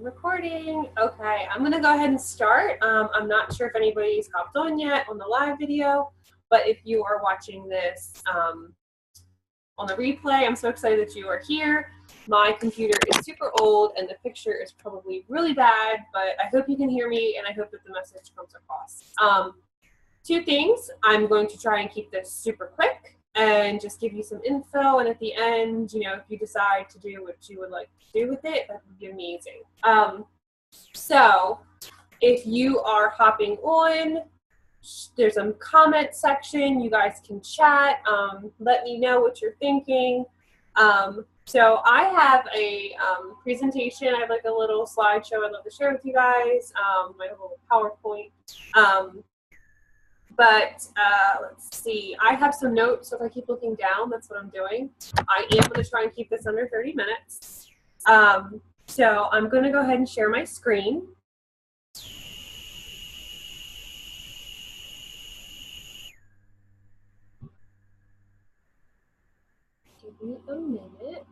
Recording. Okay, I'm gonna go ahead and start. I'm not sure if anybody's hopped on yet on the live video, but if you are watching this on the replay, I'm so excited that you are here. My computer is super old and the picture is probably really bad, but I hope you can hear me and I hope that the message comes across. Two things. I'm going to try and keep this super quick and just give you some info, and at the end, you know, if you decide to do what you would like to do with it, that would be amazing. So if you are hopping on, there's a comment section. You guys can chat. Let me know what you're thinking. So I have a presentation. I have like a little slideshow I'd love to share with you guys, my little PowerPoint. But let's see, I have some notes, so if I keep looking down, that's what I'm doing. I am going to try and keep this under 30 minutes. So I'm going to go ahead and share my screen. Give me a minute.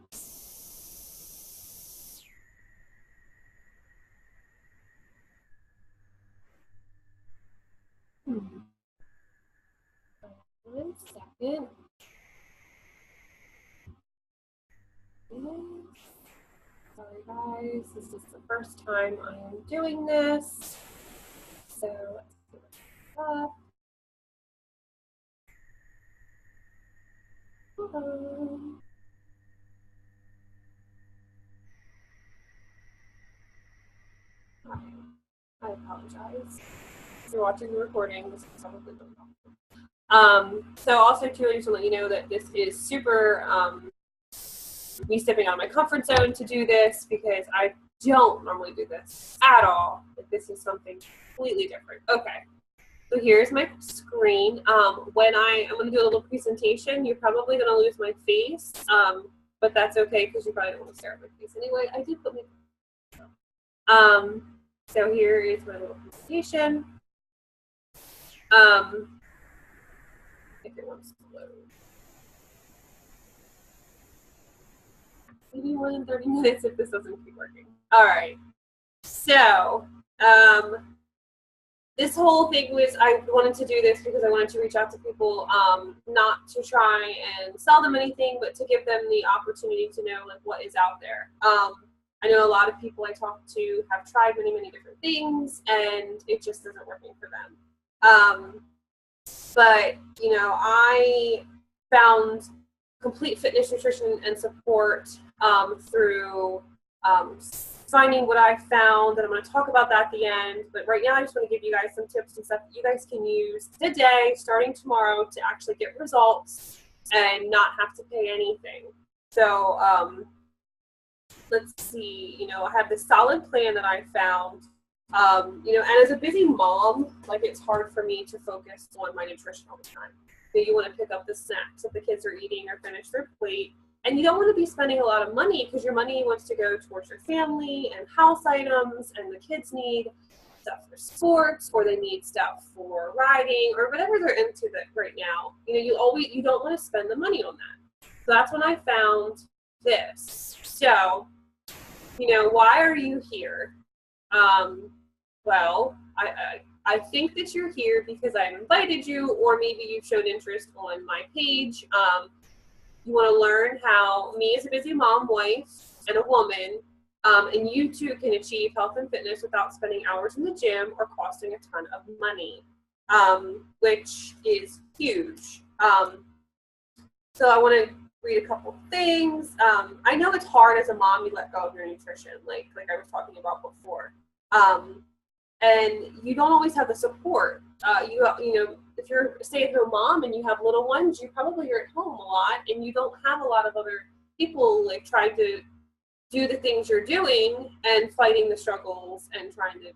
One second. Sorry guys, this is the first time I am doing this. So let's put it up. I apologize. If you're watching the recording, this is probably the problem. So also too, I just want to let you know that this is super me stepping out of my comfort zone to do this, because I don't normally do this at all. But this is something completely different. Okay, so here's my screen. When I'm going to do a little presentation, you're probably going to lose my face, but that's okay because you probably don't want to stare at my face anyway. I did put my so here is my little presentation. If it wants to load. Maybe more than 30 minutes if this doesn't keep working. All right. So this whole thing was, I wanted to do this because I wanted to reach out to people, not to try and sell them anything, but to give them the opportunity to know like what is out there. I know a lot of people I talk to have tried many, many different things, and it just isn't working for them. But, you know, I found complete fitness, nutrition, and support through finding what I found, and I'm going to talk about that at the end. But right now I just want to give you guys some tips and stuff that you guys can use today, starting tomorrow, to actually get results and not have to pay anything. So let's see, you know, I have this solid plan that I found. You know, and as a busy mom, like, it's hard for me to focus on my nutrition all the time. So you want to pick up the snacks that the kids are eating or finish their plate. And you don't want to be spending a lot of money, because your money wants to go towards your family and house items, and the kids need stuff for sports, or they need stuff for riding, or whatever they're into that right now. You know, you don't want to spend the money on that. So that's when I found this. So, you know, why are you here? Well, I think that you're here because I invited you, or maybe you've shown interest on my page. You want to learn how me as a busy mom, wife, and a woman, and you too can achieve health and fitness without spending hours in the gym or costing a ton of money, which is huge. So I want to read a couple things. I know it's hard as a mom, you let go of your nutrition, like I was talking about before. And you don't always have the support. You know, if you're a stay-at-home mom and you have little ones, you probably are at home a lot, and you don't have a lot of other people like trying to do the things you're doing and fighting the struggles and trying to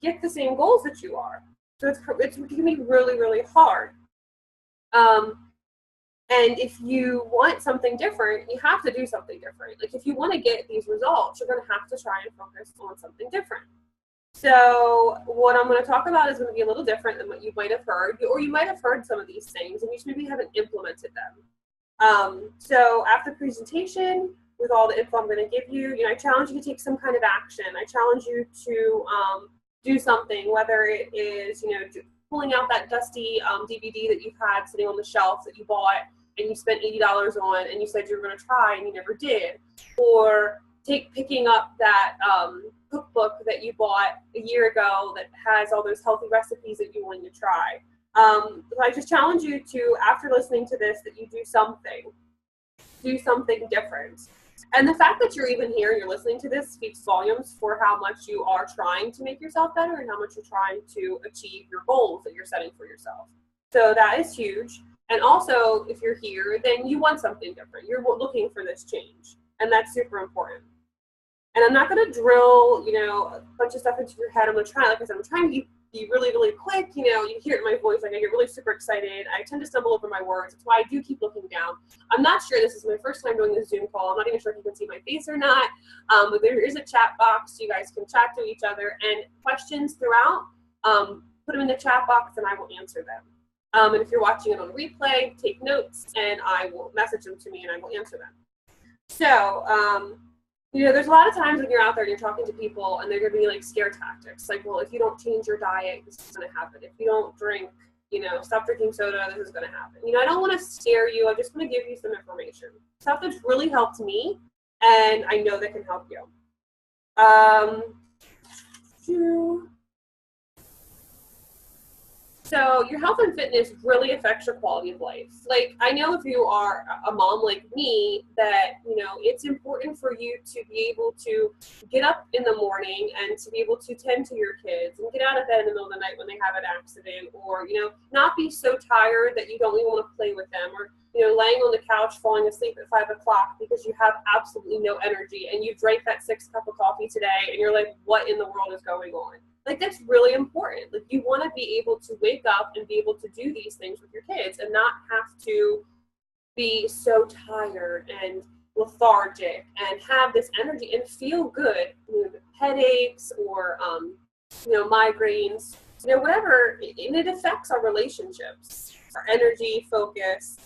get the same goals that you are. So it can be really, really hard. And if you want something different, you have to do something different. Like, if you want to get these results, you're going to have to try and focus on something different. So what I'm going to talk about is going to be a little different than what you might have heard, or you might have heard some of these things and you just maybe haven't implemented them. So after the presentation, with all the info I'm going to give you. You know, I challenge you to take some kind of action. I challenge you to do something, whether it is, you know, pulling out that dusty DVD that you've had sitting on the shelf that you bought and you spent $80 on and you said you were going to try and you never did, or picking up that cookbook that you bought a year ago that has all those healthy recipes that you wanted to try. So I just challenge you to, after listening to this, that you do something different. And the fact that you're even here and you're listening to this speaks volumes for how much you are trying to make yourself better and how much you're trying to achieve your goals that you're setting for yourself. So that is huge. And also, if you're here, then you want something different. You're looking for this change. And that's super important. And I'm not going to drill, you know, a bunch of stuff into your head. I'm going to try, like I said, I'm trying to be really, really quick. You know, you hear it in my voice, like I get really super excited. I tend to stumble over my words. That's why I do keep looking down. I'm not sure, this is my first time doing this Zoom call. I'm not even sure if you can see my face or not. But there is a chat box. So you guys can chat to each other. And questions throughout, put them in the chat box and I will answer them. And if you're watching it on replay, take notes and I will message them to me and I will answer them. So, you know, there's a lot of times when you're out there and you're talking to people and they're going to be like scare tactics. Like, well, if you don't change your diet, this is going to happen. If you don't drink, you know, stop drinking soda, this is going to happen. You know, I don't want to scare you. I just want to give you some information. Stuff that's really helped me and I know that can help you. So your health and fitness really affects your quality of life. Like, I know if you are a mom like me that, you know, it's important for you to be able to get up in the morning and to be able to tend to your kids and get out of bed in the middle of the night when they have an accident, or, you know, not be so tired that you don't even want to play with them, or, you know, laying on the couch falling asleep at 5 o'clock because you have absolutely no energy and you drank that 6th cup of coffee today and you're like, what in the world is going on? Like, that's really important. Like, you want to be able to wake up and be able to do these things with your kids and not have to be so tired and lethargic and have this energy and feel good, you know, headaches or, you know, migraines, you know, whatever. And it affects our relationships, our energy, focus.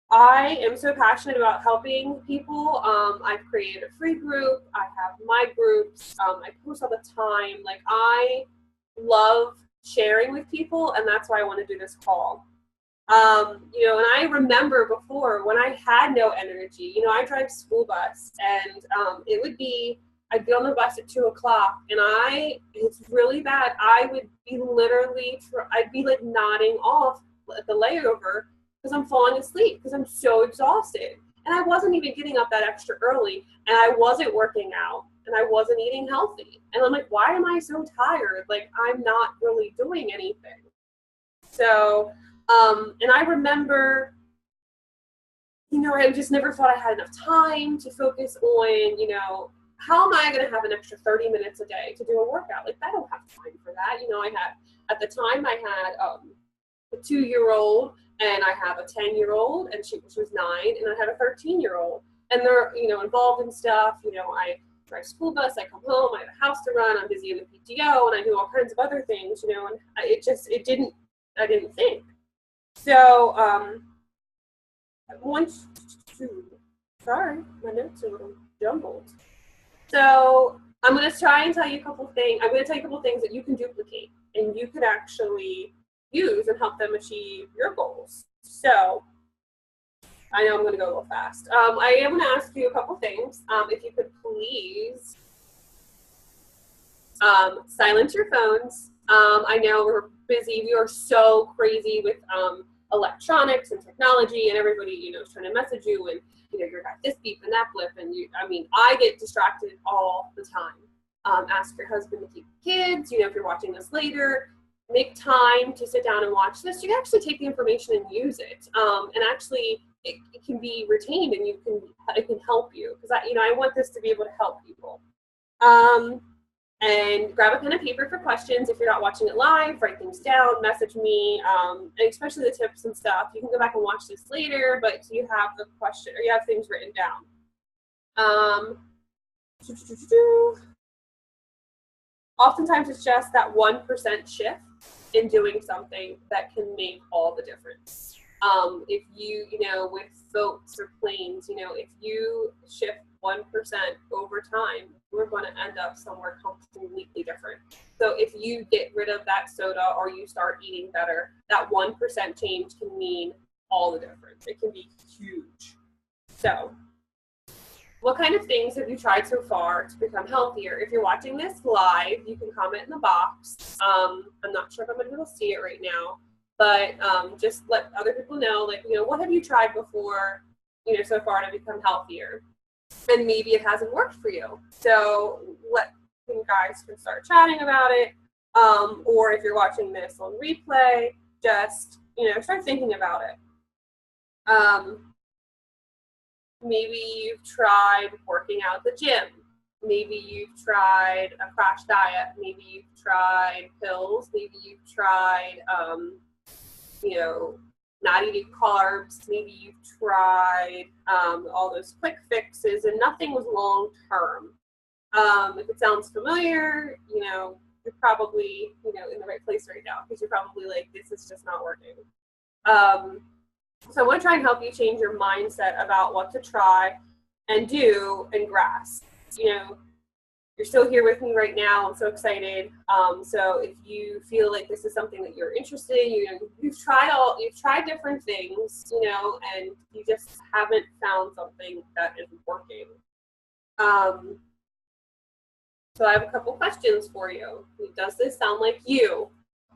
I am so passionate about helping people. I've created a free group. I have my groups. I post all the time. Like, I love sharing with people, and that's why I want to do this call. You know, and I remember before when I had no energy, you know, I drive school bus, and it would be, I'd be on the bus at 2 o'clock, and it's really bad. I would be literally, I'd be like nodding off at the layover, because I'm falling asleep because I'm so exhausted. And I wasn't even getting up that extra early, and I wasn't working out, and I wasn't eating healthy. And I'm like, why am I so tired? Like, I'm not really doing anything. So, and I remember, you know, I just never thought I had enough time to focus on, you know, how am I going to have an extra 30 minutes a day to do a workout? Like, I don't have time for that. You know, at the time I had a 2-year-old, and I have a 10-year-old, and she was 9, and I have a 13-year-old, and they're, you know, involved in stuff. You know, I drive school bus, I come home, I have a house to run, I'm busy in the PTO, and I do all kinds of other things, you know, and I didn't think. So, sorry, my notes are a little jumbled. So I'm going to try and tell you a couple things. I'm going to tell you a couple things that you can duplicate and you could actually use and help them achieve your goals. So I know I'm going to go a little fast. I am going to ask you a couple things. If you could please silence your phones. I know we're busy. We are so crazy with electronics and technology, and everybody, you know, is trying to message you, and you know, you're got this beep and that blip, and I get distracted all the time. Ask your husband to keep the kids. You know, if you're watching this later, make time to sit down and watch this. You can actually take the information and use it, and actually it can be retained, and it can help you, because I want this to be able to help people. And grab a pen and paper for questions. If you're not watching it live, write things down, message me, and especially the tips and stuff. You can go back and watch this later, but you have the question, or you have things written down. Oftentimes it's just that 1% shift in doing something that can make all the difference. If you know, with boats or planes, you know, if you shift 1% over time, we're going to end up somewhere completely different. So if you get rid of that soda or you start eating better, that 1% change can mean all the difference. It can be huge. So what kind of things have you tried so far to become healthier? If you're watching this live, you can comment in the box. I'm not sure if I'm going to be able to see it right now, but just let other people know, like, you know, what have you tried before, you know, so far to become healthier? And maybe it hasn't worked for you. So you guys can start chatting about it. Or if you're watching this on replay, just, you know, start thinking about it. Maybe you've tried working out at the gym. Maybe you've tried a crash diet. Maybe you've tried pills. Maybe you've tried, you know, not eating carbs. Maybe you've tried all those quick fixes, and nothing was long term. If it sounds familiar, you know, you're probably, you know, in the right place right now, because you're probably like, this is just not working. So I want to try and help you change your mindset about what to try and do and grasp. You know, you're still here with me right now. I'm so excited. So if you feel like this is something that you're interested in, you know, you've tried different things, you know, and you just haven't found something that is working. So I have a couple questions for you. Does this sound like you?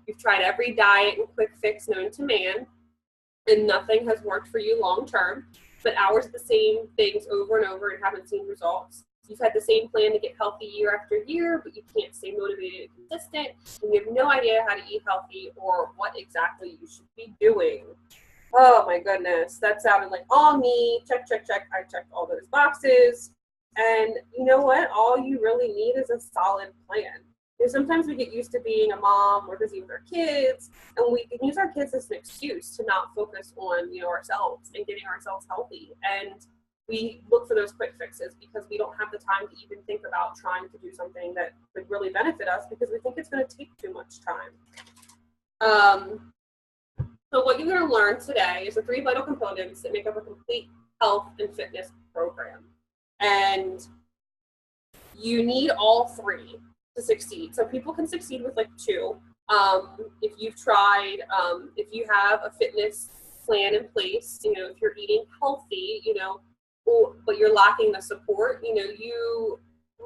You've tried every diet and quick fix known to man, and nothing has worked for you long term, but hours of the same things over and over and haven't seen results. You've had the same plan to get healthy year after year, but you can't stay motivated and consistent, and you have no idea how to eat healthy or what exactly you should be doing. Oh my goodness, that sounded like all me. Check, check, check. I checked all those boxes. And you know what? All you really need is a solid plan. Because sometimes we get used to being a mom or busy with our kids, and we can use our kids as an excuse to not focus on, you know, ourselves and getting ourselves healthy. And we look for those quick fixes because we don't have the time to even think about trying to do something that would really benefit us, because we think it's going to take too much time. So what you're going to learn today is the 3 vital components that make up a complete health and fitness program. And you need all 3 to succeed. So people can succeed with like 2. If you've tried, if you have a fitness plan in place, you know, if you're eating healthy, you know, but you're lacking the support, you know, you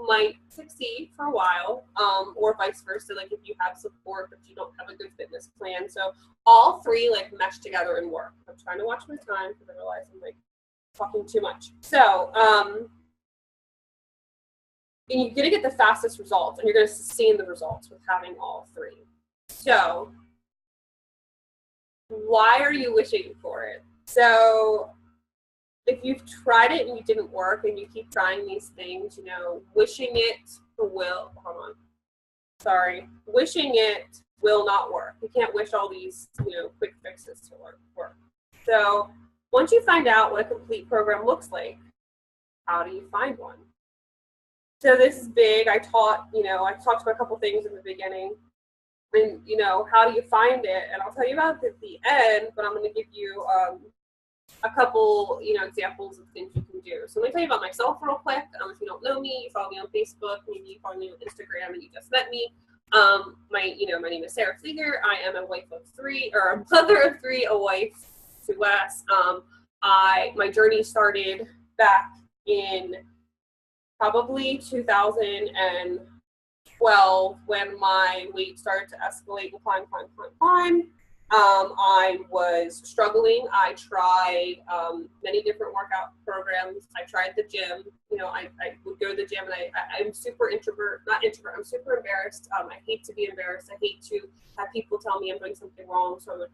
might succeed for a while, or vice versa. Like if you have support but you don't have a good fitness plan. So all 3 like mesh together and work. I'm trying to watch my time because I realize I'm like talking too much. So and you're going to get the fastest results, and you're going to sustain the results with having all 3. So why are you wishing for it? So if you've tried it and you didn't work and you keep trying these things, you know, wishing it will not work. You can't wish all these, you know, quick fixes to work. So once you find out what a complete program looks like, how do you find one? So this is big. I talked about a couple things in the beginning, and, you know, how do you find it? And I'll tell you about it at the end, but I'm going to give you a couple, you know, examples of things you can do. So let me tell you about myself real quick. If you don't know me, you follow me on Facebook, maybe you follow me on Instagram and you just met me. My name is Sarah Flieger. I am a wife of 3, or a mother of 3, a wife to Wes. My journey started back in probably 2012 when my weight started to escalate and climb. I was struggling. I tried many different workout programs. I tried the gym. You know, I would go to the gym, and I'm super I'm super embarrassed. I hate to be embarrassed. I hate to have people tell me I'm doing something wrong. So I would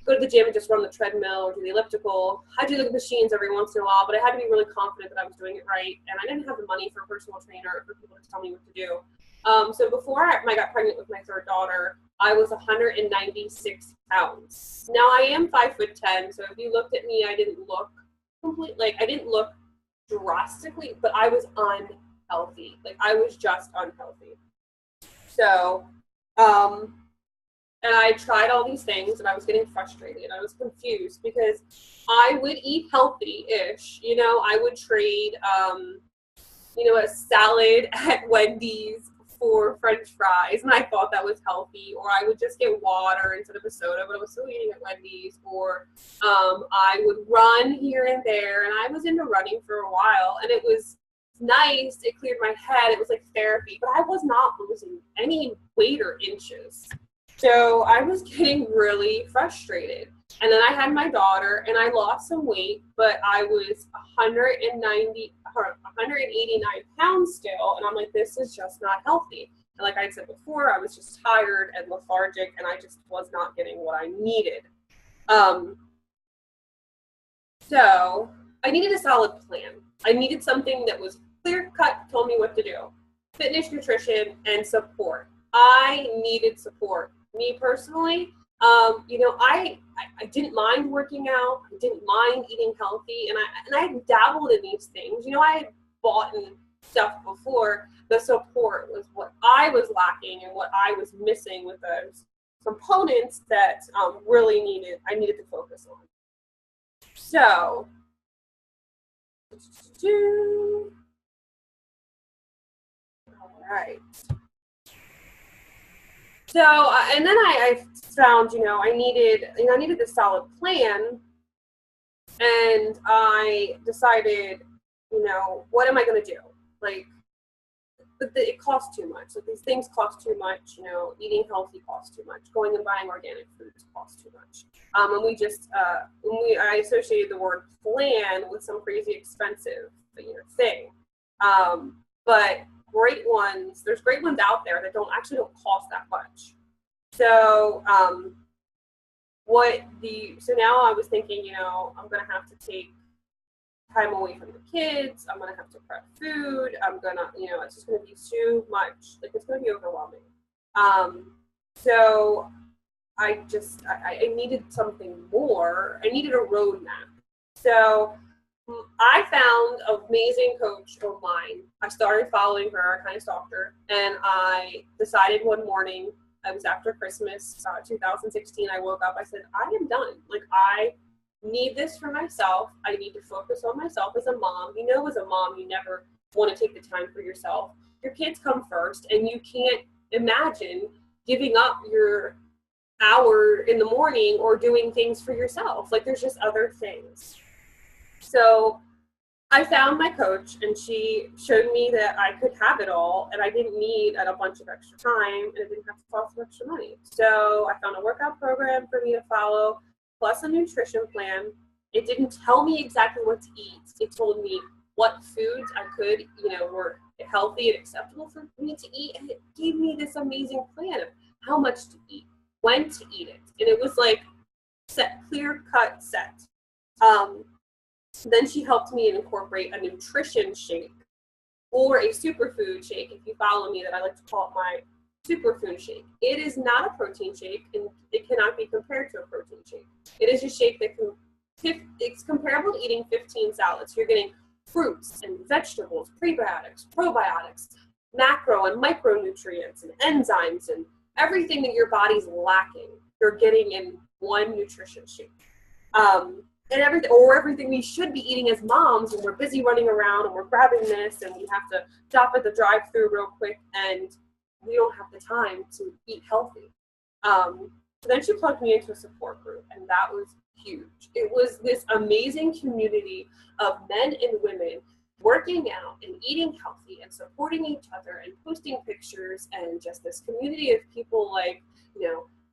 go to the gym and just run the treadmill or do the elliptical. I do the machines every once in a while, but I had to be really confident that I was doing it right. And I didn't have the money for a personal trainer or for people to tell me what to do. So before I got pregnant with my 3rd daughter, I was 196 pounds. Now I am 5'10", so if you looked at me, I didn't look drastically, but I was unhealthy. Like I was just unhealthy. So, And I tried all these things and I was getting frustrated. I was confused because I would eat healthy-ish. You know, I would trade, a salad at Wendy's for French fries, and I thought that was healthy. Or I would just get water instead of a soda, but I was still eating at Wendy's. Or I would run here and there, and I was into running for a while, and it was nice. It cleared my head. It was like therapy, but I was not losing any weight or inches. So I was getting really frustrated. And then I had my daughter and I lost some weight, but I was 189 pounds still. And I'm like, this is just not healthy. And like I said before, I was just tired and lethargic and I just was not getting what I needed. So I needed a solid plan. I needed something that was clear cut, told me what to do. Fitness, nutrition, and support. I needed support. Me personally, I didn't mind working out. I didn't mind eating healthy, and I dabbled in these things. You know, I had bought in stuff before. The support was what I was lacking and what I was missing with those components that I needed to focus on. So, all right. So, and then I found, I needed this solid plan, and I decided, what am I going to do? Like, it costs too much. Like, these things cost too much. Eating healthy costs too much. Going and buying organic foods costs too much. And I associated the word plan with some crazy expensive, thing. But there's great ones out there that don't cost that much. So so now I was thinking, I'm gonna have to take time away from the kids. I'm gonna have to prep food. It's just gonna be too much. Like, it's gonna be overwhelming. So I needed something more. I needed a roadmap. So I found an amazing coach online. I started following her. I kind of stalked her, and I decided one morning. It was after Christmas, 2016. I woke up. I said, I am done. Like, I need this for myself. I need to focus on myself as a mom. As a mom, you never want to take the time for yourself. Your kids come first, and you can't imagine giving up your hour in the morning or doing things for yourself. Like, there's just other things. So I found my coach, and she showed me that I could have it all, and I didn't need a bunch of extra time, and it didn't have to cost extra money. So I found a workout program for me to follow, plus a nutrition plan. It didn't tell me exactly what to eat. It told me what foods I could, were healthy and acceptable for me to eat, and it gave me this amazing plan of how much to eat, when to eat it, and it was like clear-cut set. Then she helped me incorporate a nutrition shake or a superfood shake. If you follow me, that I like to call it my superfood shake. It is not a protein shake, and it cannot be compared to a protein shake. It is a shake that it's comparable to eating 15 salads. You're getting fruits and vegetables, prebiotics, probiotics, macro and micronutrients and enzymes and everything that your body's lacking. You're getting in one nutrition shake. And everything we should be eating as moms, and we're busy running around and we're grabbing this, and we have to stop at the drive-thru real quick, and we don't have the time to eat healthy. So then she plugged me into a support group, and that was huge. It was this amazing community of men and women working out and eating healthy and supporting each other and posting pictures, and just this community of people like,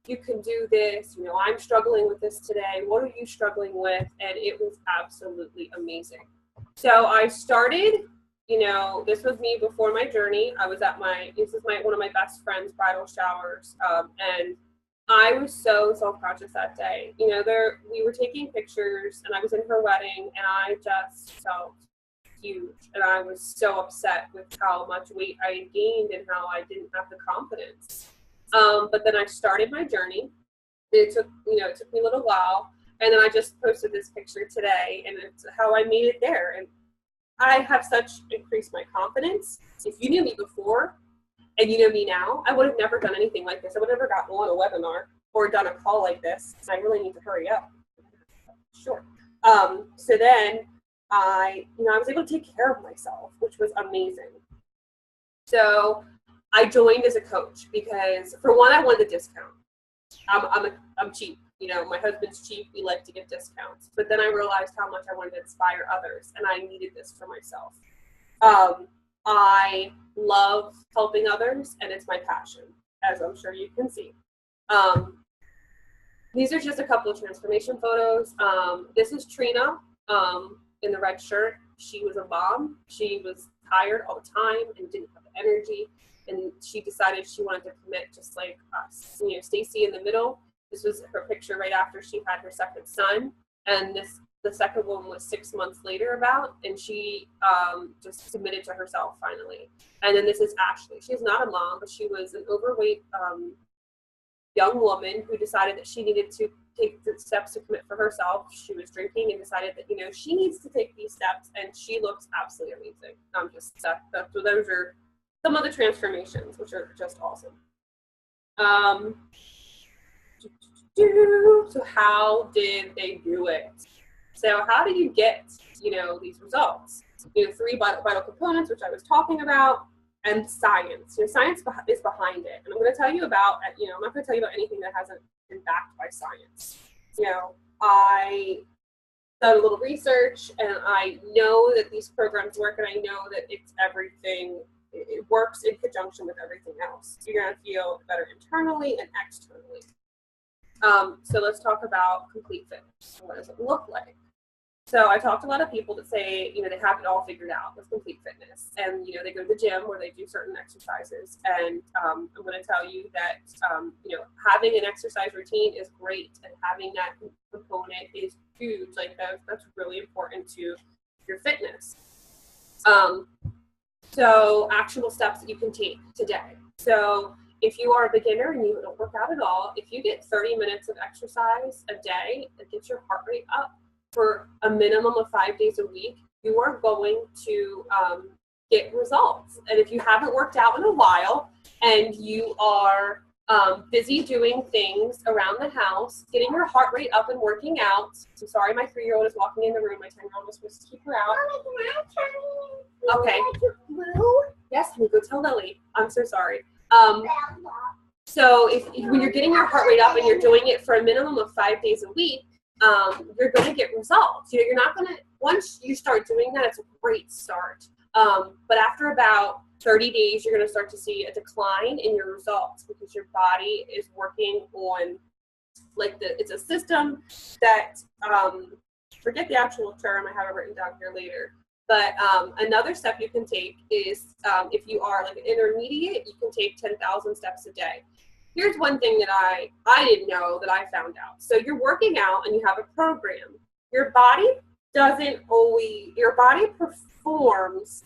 you can do this, I'm struggling with this today. What are you struggling with? And it was absolutely amazing. So I started, this was me before my journey. I was at one of my best friend's bridal showers. And I was so self-conscious that day. We were taking pictures, and I was in her wedding, and I just felt huge. And I was so upset with how much weight I had gained and how I didn't have the confidence. But then I started my journey. It took me a little while, and then I just posted this picture today, and it's how I made it there. And I have such increased my confidence. If you knew me before and you know me now, I would have never done anything like this. I would have never gotten on a webinar. or done a call like this. I really need to hurry up. Sure. So then I was able to take care of myself, which was amazing. So I joined as a coach because, for one, I wanted a discount. I'm cheap. My husband's cheap. We like to give discounts. But then I realized how much I wanted to inspire others, and I needed this for myself. I love helping others, and it's my passion, as I'm sure you can see. These are just a couple of transformation photos. This is Trina in the red shirt. She was a mom. She was tired all the time and didn't have the energy. And she decided she wanted to commit just like us. Stacy in the middle. This was her picture right after she had her second son. And the second one was 6 months later and she just submitted to herself finally. And then this is Ashley. She's not a mom, but she was an overweight young woman who decided that she needed to take the steps to commit for herself. She was drinking and decided that, she needs to take these steps, and she looks absolutely amazing. So those are some of the transformations, which are just awesome. So how did they do it? So how do you get, these results? 3 vital components, which I was talking about, and science. Science is behind it. And I'm going to tell you about, I'm not going to tell you about anything that hasn't been backed by science. I done a little research, and I know that these programs work, and I know that it's everything. It works in conjunction with everything else. You're going to feel better internally and externally. So let's talk about complete fitness. What does it look like? So I talked to a lot of people that say, they have it all figured out with complete fitness. And, they go to the gym where they do certain exercises. And I'm going to tell you that, having an exercise routine is great. And having that component is huge. Like that's really important to your fitness. So actionable steps that you can take today. So if you are a beginner and you don't work out at all, if you get 30 minutes of exercise a day that gets your heart rate up for a minimum of 5 days a week, you are going to get results. And if you haven't worked out in a while and you are busy doing things around the house, getting your heart rate up and working out. I'm sorry, my 3-year-old is walking in the room. My 10-year-old was supposed to keep her out. Okay. Yes, honey, go tell Lily. I'm so sorry. So when you're getting your heart rate up and you're doing it for a minimum of 5 days a week, you're going to get results. You're not going to, once you start doing that, it's a great start. But after about 30 days, you're going to start to see a decline in your results because your body is working on, it's a system that, forget the actual term, I have it written down here later. But another step you can take is if you are like an intermediate, you can take 10,000 steps a day. Here's one thing that I didn't know that I found out. So you're working out and you have a program. Your body performs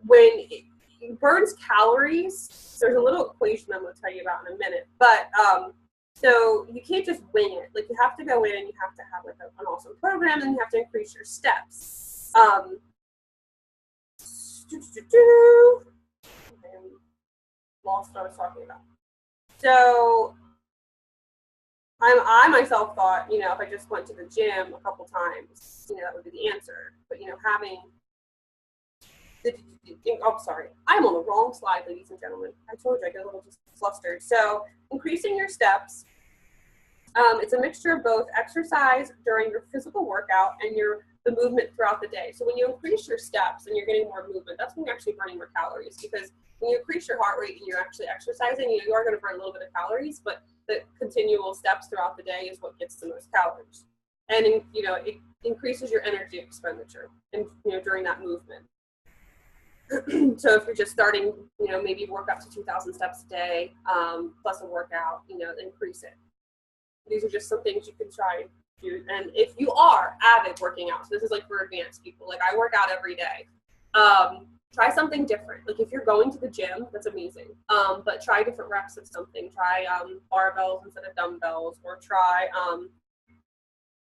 when it burns calories. There's a little equation I'm going to tell you about in a minute. But so you can't just wing it. Like you have to go in and you have to have an awesome program, and you have to increase your steps. Lost what I was talking about. So I myself thought, if I just went to the gym a couple times, that would be the answer. But sorry, I'm on the wrong slide, ladies and gentlemen. I told you I get a little just flustered. So increasing your steps, it's a mixture of both exercise during your physical workout and the movement throughout the day. So when you increase your steps and you're getting more movement, that's when you're actually burning more calories, because when you increase your heart rate and you're actually exercising, you are going to burn a little bit of calories, but the continual steps throughout the day is what gets the most calories. And it increases your energy expenditure and during that movement. So if you're just starting, maybe work up to 2,000 steps a day, plus a workout, increase it. These are just some things you can try and do. And if you are avid working out, so this is like for advanced people, like I work out every day, try something different. Like if you're going to the gym, that's amazing. But try different reps of something. Try barbells instead of dumbbells, or try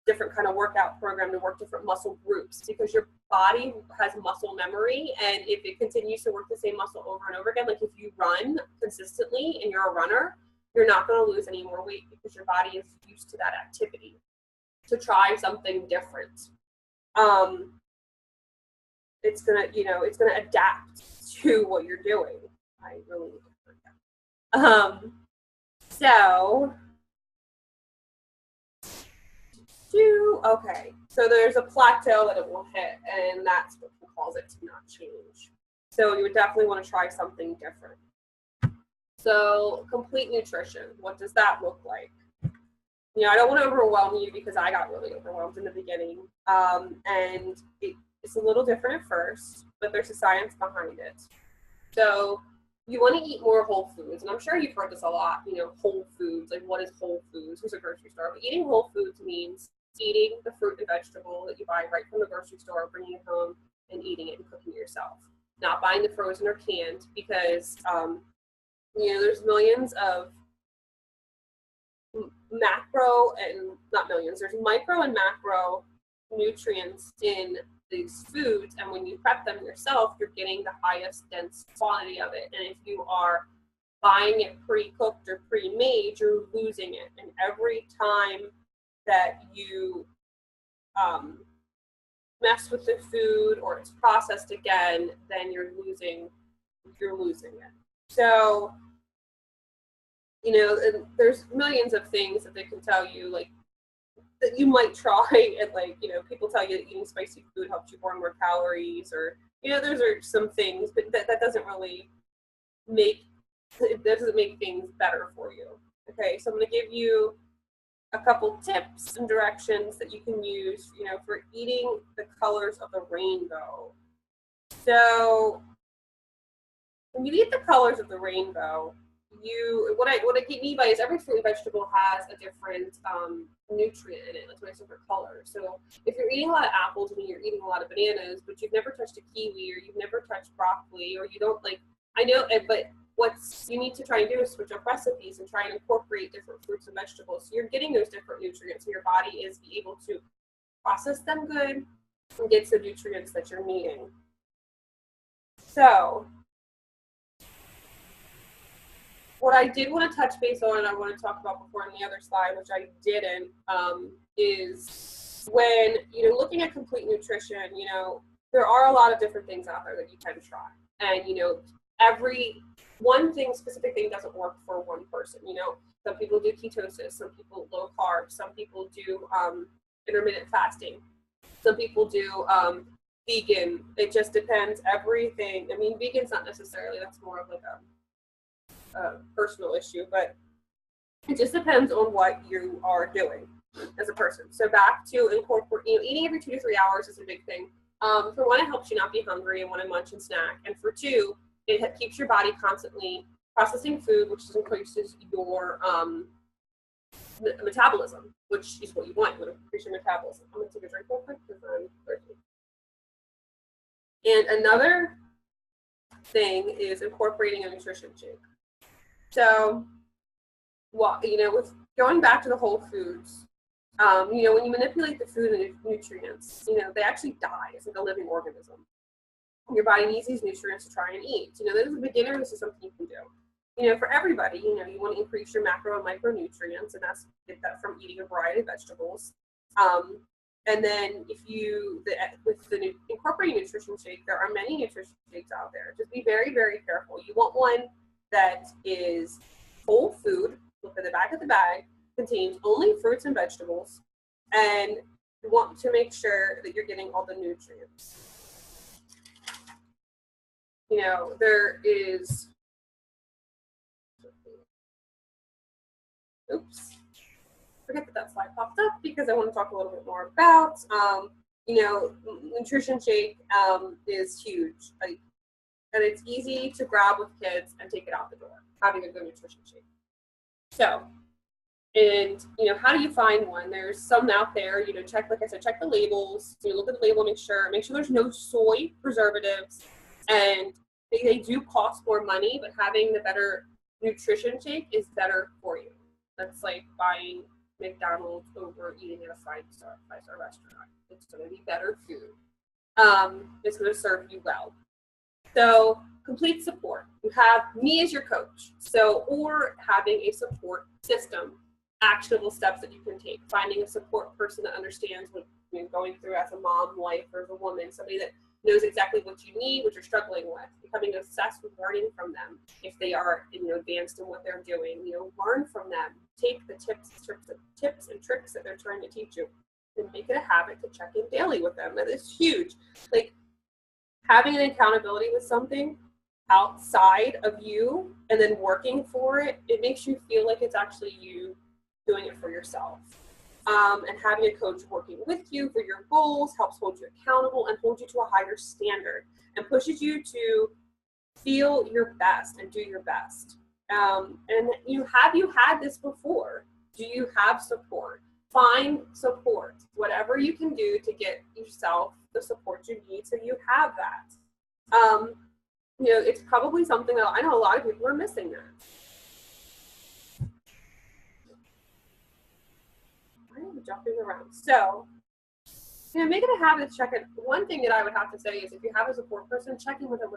different kind of workout program to work different muscle groups, because your body has muscle memory, and if it continues to work the same muscle over and over again, like if you run consistently and you're a runner, you're not going to lose any more weight because your body is used to that activity. So try something different. It's gonna, it's gonna adapt to what you're doing. I really need to forget. So okay, so there's a plateau that it will hit, and that's what calls it to not change. So you would definitely want to try something different. So complete nutrition, what does that look like? I don't want to overwhelm you because I got really overwhelmed in the beginning. And it's a little different at first, but there's a science behind it. So you want to eat more whole foods. And I'm sure you've heard this a lot, whole foods. Like, what is whole foods? Who's a grocery store? But eating whole foods means eating the fruit and vegetable that you buy right from the grocery store, bringing it home and eating it and cooking it yourself. Not buying the frozen or canned because, there's millions of macro and not millions, there's micro and macro nutrients in these foods, and when you prep them yourself, you're getting the highest dense quality of it. And if you are buying it pre-cooked or pre-made, you're losing it. And every time that you mess with the food or it's processed again, then you're losing it. So and there's millions of things that they can tell you, like, that you might try, and people tell you that eating spicy food helps you burn more calories, or those are some things, but that doesn't really make things better for you. Okay, so I'm going to give you a couple tips and directions that you can use, for eating the colors of the rainbow. So when you eat the colors of the rainbow, what I mean by is every fruit and vegetable has a different nutrient in it. That's why it's different colors. So if you're eating a lot of apples and you're eating a lot of bananas, but you've never touched a kiwi, or you've never touched broccoli, or you don't but you need to try and do is switch up recipes and try and incorporate different fruits and vegetables. So you're getting those different nutrients, so your body is able to process them good and get the nutrients that you're needing. So what I did want to touch base on, and I want to talk about before on the other slide, which I didn't, is when looking at complete nutrition, there are a lot of different things out there that you can try, and every one specific thing doesn't work for one person. Some people do ketosis, some people low carb, some people do intermittent fasting, some people do vegan. It just depends. Everything. I mean, vegan's not necessarily. That's more of like a personal issue, but it just depends on what you are doing as a person. So back to incorporate, eating every 2 to 3 hours is a big thing. For one, it helps you not be hungry and want to munch and snack, and for two, it keeps your body constantly processing food, which increases your metabolism, which is what you want. You want to increase your metabolism. I'm going to take a drink real quick because I'm thirsty. And another thing is incorporating a nutrition shake. So, with going back to the whole foods, when you manipulate the food and nutrients, they actually die. It's like a living organism. Your body needs these nutrients to try and eat. This is a beginner. This is something you can do. For everybody, you want to increase your macro and micronutrients, and get that from eating a variety of vegetables. And then with the incorporating nutrition shake, there are many nutrition shakes out there. Just be very, very careful. You want one that is whole food. Look at the back of the bag. Contains only fruits and vegetables, and you want to make sure that you're getting all the nutrients. There is. Oops. Forget that slide popped up because I want to talk a little bit more about, nutrition shake is huge. And it's easy to grab with kids and take it out the door, having a good nutrition shake. So, and, how do you find one? There's some out there, check, like I said, check the labels. So you look at the label, make sure there's no soy preservatives, and they do cost more money, but having the better nutrition shake is better for you. That's like buying McDonald's over eating at a five-star restaurant. It's going to be better food. It's going to serve you well. So complete support. You have me as your coach. So, or having a support system, actionable steps that you can take, finding a support person that understands what you're going through as a mom, wife, or as a woman, somebody that knows exactly what you need, what you're struggling with, becoming obsessed with learning from them. If they are, advanced in what they're doing, learn from them. Take the tips and tricks that they're trying to teach you, and make it a habit to check in daily with them. That is huge. Like, having an accountability with something outside of you and then working for it, it makes you feel like it's actually you doing it for yourself. And having a coach working with you for your goals helps hold you accountable and hold you to a higher standard and pushes you to feel your best and do your best. And have you had this before? Do you have support? Find support, whatever you can do to get yourself the support you need so you have that. It's probably something that I know a lot of people are missing that. I'm jumping around. So, make it a habit to check it. One thing that I would have to say is if you have a support person, check in with them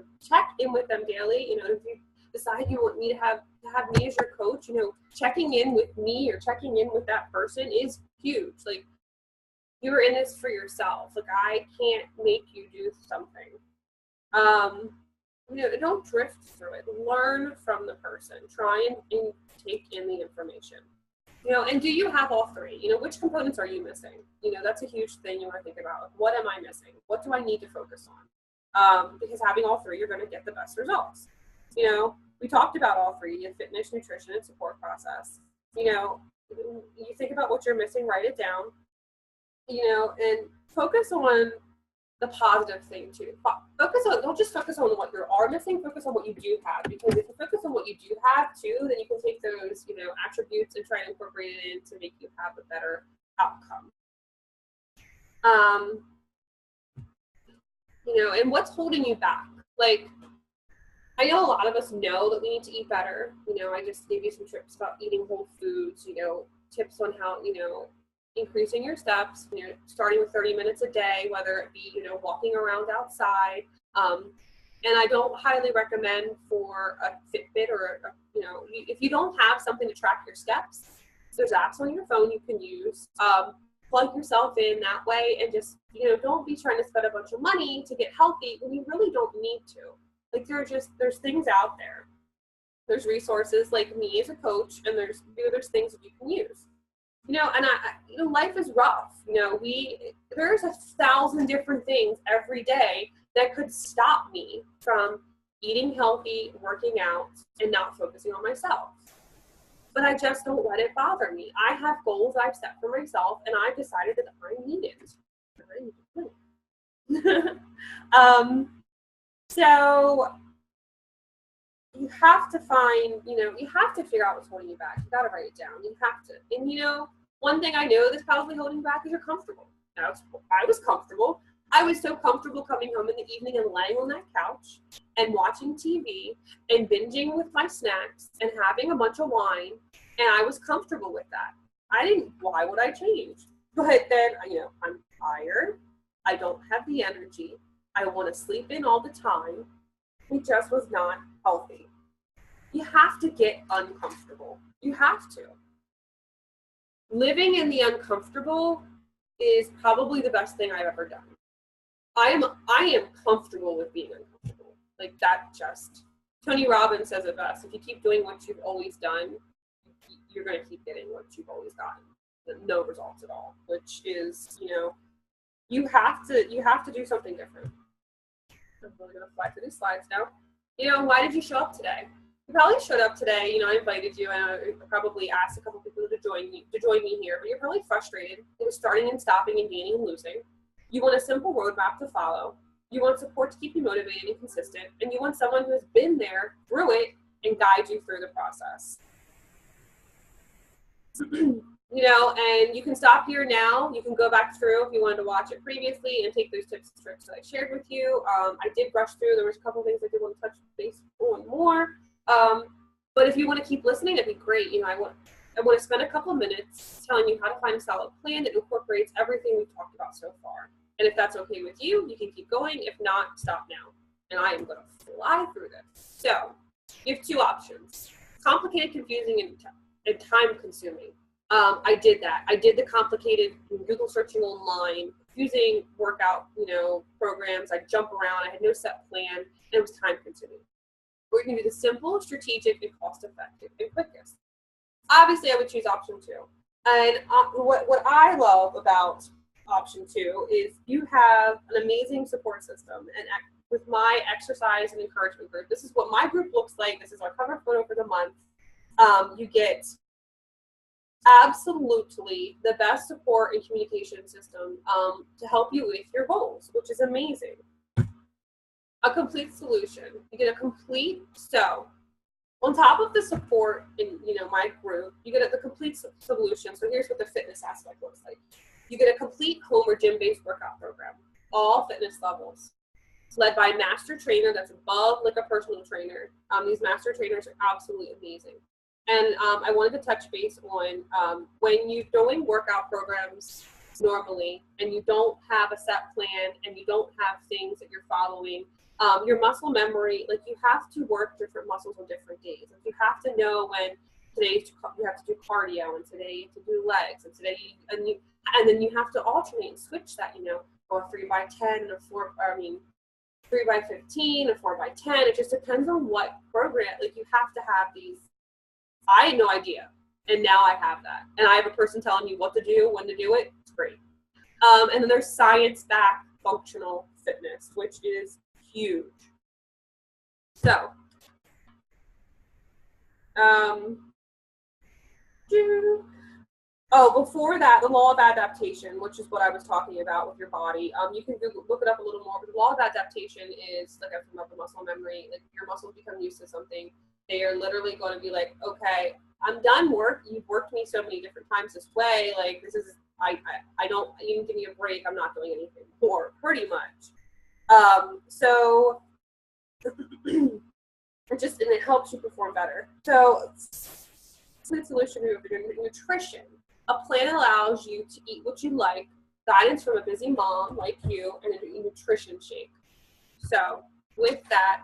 daily. If you decide you want me to have me as your coach, checking in with me or checking in with that person is huge. Like, you're in this for yourself. Like, I can't make you do something. Don't drift through it. Learn from the person. Try and take in the information. And do you have all three? Which components are you missing? That's a huge thing you want to think about. Like, what am I missing? What do I need to focus on? Because having all three, you're going to get the best results. We talked about all three: fitness, nutrition, and support process. You think about what you're missing, write it down, and focus on the positive thing too. Don't just focus on what you are missing, focus on what you do have. Because if you focus on what you do have too, then you can take those, attributes and try to incorporate it in to make you have a better outcome. And what's holding you back? Like, I know a lot of us know that we need to eat better. I just gave you some tips about eating whole foods, tips on how, increasing your steps, starting with 30 minutes a day, whether it be, walking around outside. And I don't highly recommend for a Fitbit or, if you don't have something to track your steps, there's apps on your phone you can use. Plug yourself in that way and just, don't be trying to spend a bunch of money to get healthy when you really don't need to. Like, there's things out there. There's resources like me as a coach, and there's things that you can use. And life is rough. There's 1,000 different things every day that could stop me from eating healthy, working out, and not focusing on myself. But I just don't let it bother me. I have goals I've set for myself, and I've decided that I need it. So you have to find, you have to figure out what's holding you back. You got to write it down. You have to. And, one thing I know that's probably holding you back is you're comfortable. I was comfortable. I was so comfortable coming home in the evening and laying on that couch and watching TV and binging with my snacks and having a bunch of wine. And I was comfortable with that. Why would I change? But then, I'm tired. I don't have the energy. I want to sleep in all the time. It just was not healthy. You have to get uncomfortable. You have to. Living in the uncomfortable is probably the best thing I've ever done. I am comfortable with being uncomfortable. Like, that just, Tony Robbins says it best. If you keep doing what you've always done, you're going to keep getting what you've always gotten. No results at all, which is, you have to do something different. I'm really going to fly through these slides now. Why did you show up today? You probably showed up today, I invited you, and I probably asked a couple people to join me here, but you're probably frustrated. It was starting and stopping and gaining and losing. You want a simple roadmap to follow. You want support to keep you motivated and consistent, and you want someone who has been there through it and guide you through the process. And you can stop here now. You can go back through if you wanted to watch it previously and take those tips and tricks that I shared with you. I did brush through. There was a couple things I did want to touch base on more. But if you want to keep listening, that'd be great. I want to spend a couple of minutes telling you how to find a solid plan that incorporates everything we've talked about so far. And if that's okay with you, you can keep going. If not, stop now. and I am going to fly through this. So you have two options: complicated, confusing, and time consuming. I did that. I did the complicated Google searching online, using workout, programs. I jump around. I had no set plan, and it was time consuming. We're going to do the simple, strategic, and cost effective and quickest. Obviously, I would choose option 2. And what I love about option 2 is you have an amazing support system. And with my exercise and encouragement group, this is what my group looks like. This is our cover photo for the month. You get absolutely the best support and communication system to help you with your goals, which is amazing. A complete solution. You get a complete, so on top of the support in my group, you get the complete solution. So here's what the fitness aspect looks like. You get a complete home or gym-based workout program, all fitness levels, led by a master trainer that's above like a personal trainer. These master trainers are absolutely amazing. And I wanted to touch base on when you're doing workout programs normally and you don't have a set plan and you don't have things that you're following, your muscle memory, like you have to work different muscles on different days. Like you have to know when today you have to do cardio and today you have to do legs and today and then you have to alternate and switch that, go a 3x10 and a 3x15, a 4x10. It just depends on what program. Like you have to have these. I had no idea, and now I have that. And I have a person telling me what to do, when to do it. It's great. And then there's science-backed functional fitness, which is huge. So, before that, the law of adaptation, which is what I was talking about with your body. You can look it up a little more, but the law of adaptation is, like I was talking about the muscle memory, like your muscles become used to something. They are literally going to be like, okay, I'm done work. You've worked me so many different times this way. Like this is, I don't even give me a break. I'm not doing anything more, pretty much. So and it helps you perform better. So the solution to nutrition. A plan allows you to eat what you like, guidance from a busy mom like you, and a nutrition shake. So with that,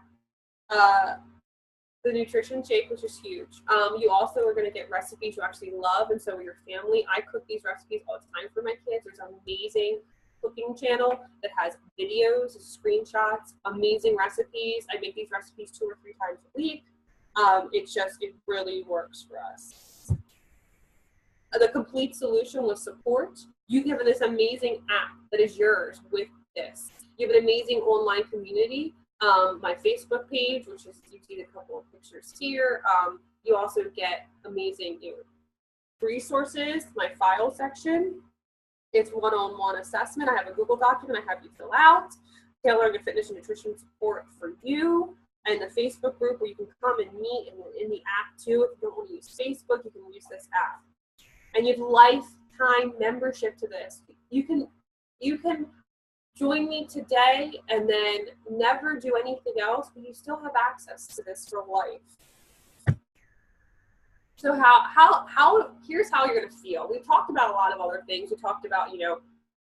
the nutrition shake, which is huge. You also are going to get recipes you actually love, and so your family. I cook these recipes all the time for my kids. There's an amazing cooking channel that has videos, screenshots, amazing recipes. I make these recipes 2 or 3 times a week. It really works for us. The complete solution with support. You have this amazing app that is yours with this. You have an amazing online community. My Facebook page, which is, you see a couple of pictures here. You also get amazing resources, my file section. It's one-on-one assessment. I have a Google document I have you fill out, tailoring a fitness and nutrition support for you, and the Facebook group where you can come and meet, and in the app too. If you don't want to use Facebook, you can use this app. And you have lifetime membership to this. You can join me today and then never do anything else, but you still have access to this for life. So here's how you're going to feel. We've talked about a lot of other things. We talked about,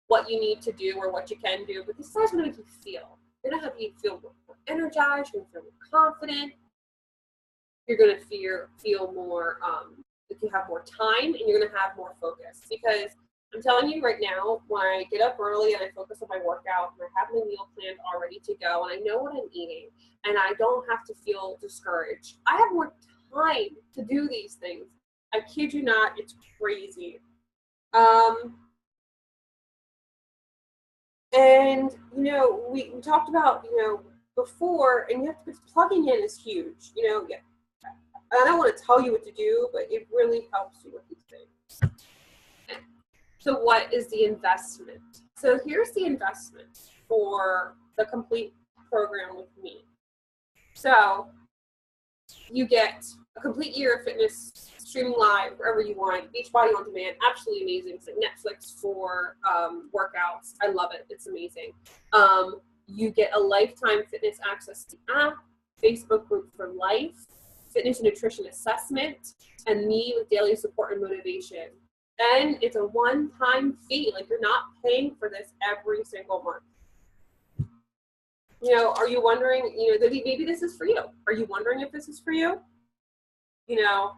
what you need to do or what you can do, but this is how it's going to make you feel. You're going to have you feel more energized, you're going to feel more confident, you're going to feel more, like you have more time, and you're going to have more focus. Because I'm telling you right now, when I get up early and I focus on my workout and I have my meal planned all ready to go and I know what I'm eating and I don't have to feel discouraged, I have more time to do these things. I kid you not, it's crazy. And, we talked about, before, and plugging in is huge, I don't want to tell you what to do, but it really helps you with these things. So what is the investment? So here's the investment for the complete program with me. So you get a complete year of fitness streaming live wherever you want, Beachbody on demand, absolutely amazing. It's like Netflix for workouts. I love it. It's amazing. You get a lifetime fitness access to the app, Facebook group for life, fitness and nutrition assessment, and me with daily support and motivation. And it's a one-time fee. Like, you're not paying for this every single month. You know, are you wondering, you know, that maybe this is for you? Are you wondering if this is for you? You know,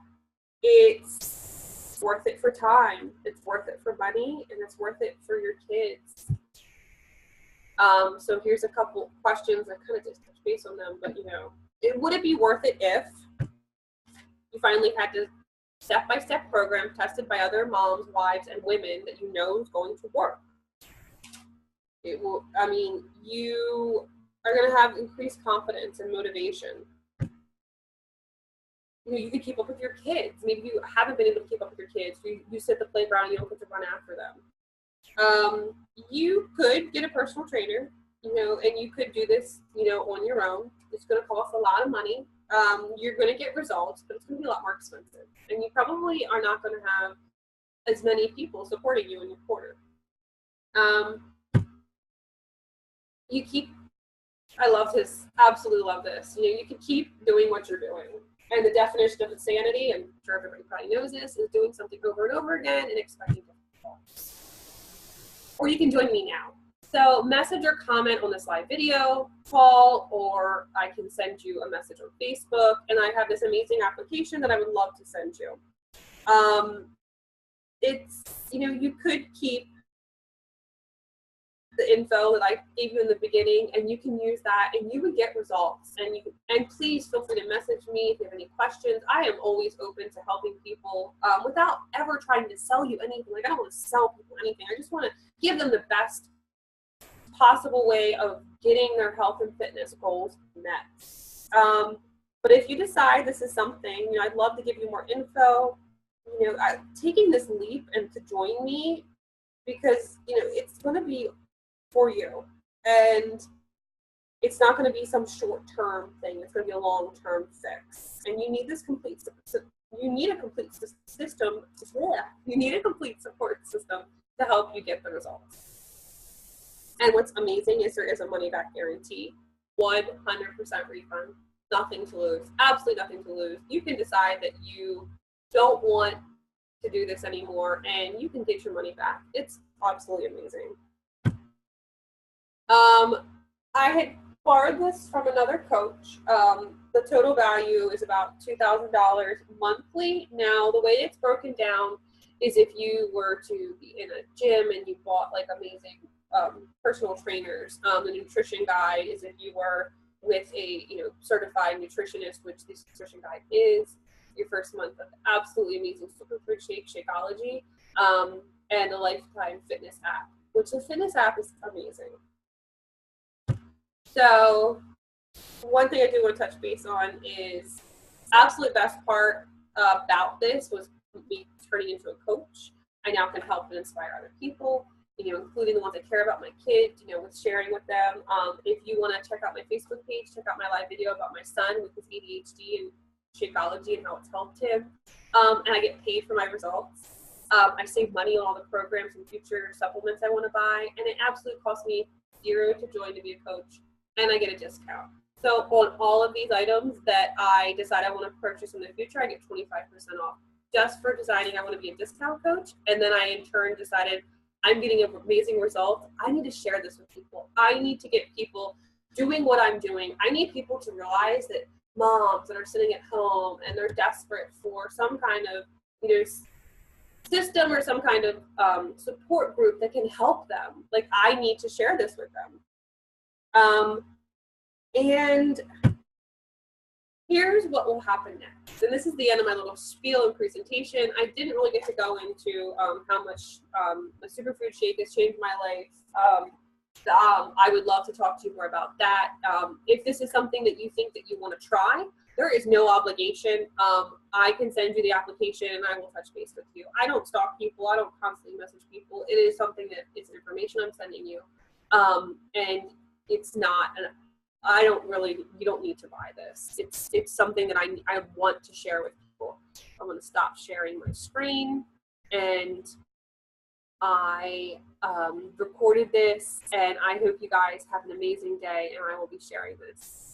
it's worth it for time, it's worth it for money, and it's worth it for your kids. So here's a couple questions. I kind of just touched base on them, but you know, would it be worth it if you finally had to step-by-step program tested by other moms, wives, and women that you know is going to work? It will, I mean, you are going to have increased confidence and motivation. You know, you can keep up with your kids. Maybe you haven't been able to keep up with your kids. You sit at the playground and you don't get to run after them. You could get a personal trainer, you know, and you could do this, you know, on your own. It's going to cost a lot of money. You're going to get results, but it's going to be a lot more expensive. And you probably are not going to have as many people supporting you in your quarter. You keep, I love this, absolutely love this. You know, you can keep doing what you're doing. And the definition of insanity, and I'm sure everybody probably knows this, is doing something over and over again and expecting different results. Or you can join me now. So message or comment on this live video, call, or I can send you a message on Facebook. And I have this amazing application that I would love to send you. It's, you know, you could keep the info that I gave you in the beginning, and you can use that, and you would get results. And please feel free to message me if you have any questions. I am always open to helping people without ever trying to sell you anything. Like, I don't want to sell people anything. I just want to give them the best possible way of getting their health and fitness goals met. But if you decide this is something, you know, I'd love to give you more info. You know, taking this leap and to join me, because you know it's going to be for you, and it's not going to be some short-term thing. It's going to be a long-term fix, and you need this complete. You need a complete system. Yeah, you need a complete support system to help you get the results. And what's amazing is there is a money-back guarantee, 100% refund, nothing to lose, absolutely nothing to lose. You can decide that you don't want to do this anymore, and you can get your money back. It's absolutely amazing. I had borrowed this from another coach. The total value is about $2,000 monthly. Now, the way it's broken down is if you were to be in a gym and you bought like amazing personal trainers. The nutrition guide is if you were with a certified nutritionist, which this nutrition guide is. Your first month of absolutely amazing Superfood Shake, Shakeology, and the Lifetime Fitness app, which the fitness app is amazing. So one thing I do want to touch base on is absolute best part about this was me turning into a coach. I now can help and inspire other people, you know, including the ones that care about my kids, you know, with sharing with them. If you want to check out my Facebook page, check out my live video about my son with his ADHD and Shakeology and how it's helped him. And I get paid for my results. I save money on all the programs and future supplements I want to buy, and it absolutely costs me $0 to join to be a coach, and I get a discount. So on all of these items that I decide I want to purchase in the future, I get 25% off just for deciding I want to be a discount coach. And then I in turn decided I'm getting amazing results. I need to share this with people. I need to get people doing what I'm doing. I need people to realize that moms that are sitting at home and they're desperate for some kind of, you know, system or some kind of support group that can help them. Like, I need to share this with them. And here's what will happen next. And this is the end of my little spiel and presentation. I didn't really get to go into how much the Superfood Shake has changed my life. I would love to talk to you more about that. If this is something that you think that you want to try, there is no obligation. I can send you the application and I will touch base with you. I don't stalk people. I don't constantly message people. It is something that it's information I'm sending you. And it's not, you don't need to buy this. It's something that I want to share with people. I want to stop sharing my screen, and I recorded this, and I hope you guys have an amazing day, and I will be sharing this.